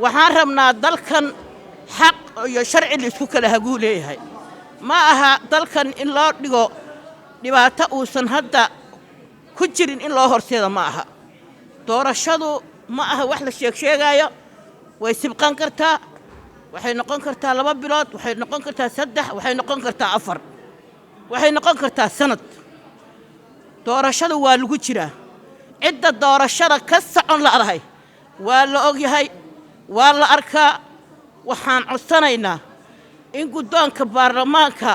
waxaan rabnaa dalkan xaq iyo sharci la isku kala haguu leeyahay ma aha dalkan in loo dhigo dhibaato uusan hadda ku jirin in loo horseedo ma aha doorashadu ma aha wax la sheegayo way sibqan kartaa waxay noqon kartaa 2 bilood waxay noqon kartaa 3 waxay noqon kartaa 4 waxay noqon kartaa sanad doorashadu waa lagu jiraa cidda doorashada ka socon la adahay waa la og yahay waa la arkaa waxaan codsanaynaa in guddoonka baarlamaanka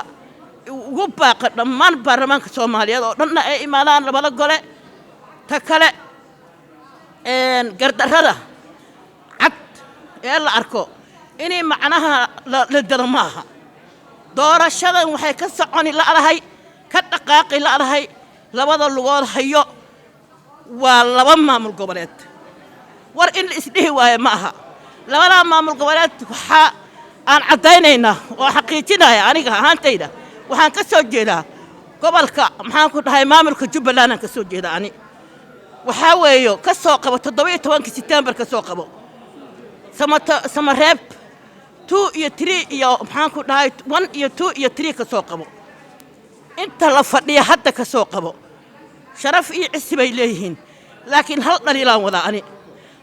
ugu baaqa dhammaan baarlamaanka Soomaaliyeed oo dhanna ay imaadaan labada gole ta kale gardarrada cad ee la arko inay macnaha la dado maaha doorashadan waxay ka soconi la adahay ka dhaqaaqi la adahay labada lugood hayo waa laba maamul goboleed war in isdhihi waaye ma aha labada maamul goboleed waxa aan cadaynaynaa oo xaqiijinaya aniga ahaantayda waxaan ka soo jeedaa gobolka maxaan ku dhahay maamulka Jubbaland aan ka soo jeedaa ani waxa weeyo ka soo qabo 17 September ka soo qabo samareeb 2 iyo 3 iyo maxaan ku dhahay 1 iyo 2 iyo 3 ka soo qabo inta la fadhiya hadda ka soo qabo sharaf iyo cisi bay leeyihiin laakiin hal dhaliilaan wada ani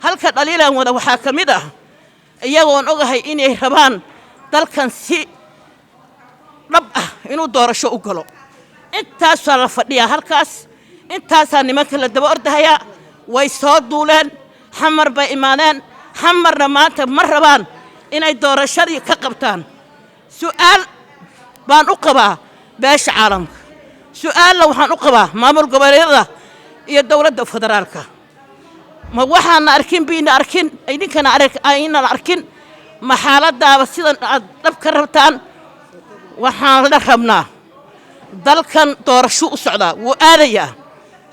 halka dhaliilaan wada waxa kamid ah iyagoon ogahay inay rabaan dalkan si dhab ah inuu doorasho u galo intaas la fadhiya halkaas intaas nimanka la daba ordahaya way soo duuleen xamar bay imaaneen xamarna maanta ma rabaan inay doorashadii ka qabtaan su'aal baan u qabaa beesha caalamka su'aal waxaan u qabaa maamul goboleedyada iyo dawladda federaalka ma waxaan arkin biina arkin idinkana ayna arkin ma xaaladaaba sidan aad dhab ka rabtaan waxaan la rabnaa dalkan doorasho u socdaa wuu aadaya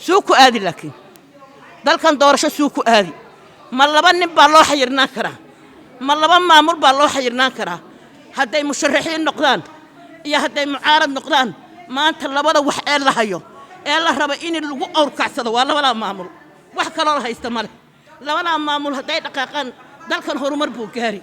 soo ku aadi laakiin dalkan doorasho soo ku aadi ma laba nin baa loo xayirnaan karaa ma laba maamul baa loo xayirnaan karaa hadday musharaxiin noqdaan iyo hadday mucaarad noqdaan maanta labada wax ee la hayo ee la raba in lagu awrkacsado waa labada maamul wax kale oo haysta male labada maamul hadday dhaqaaqan dalkan horumar buu gaari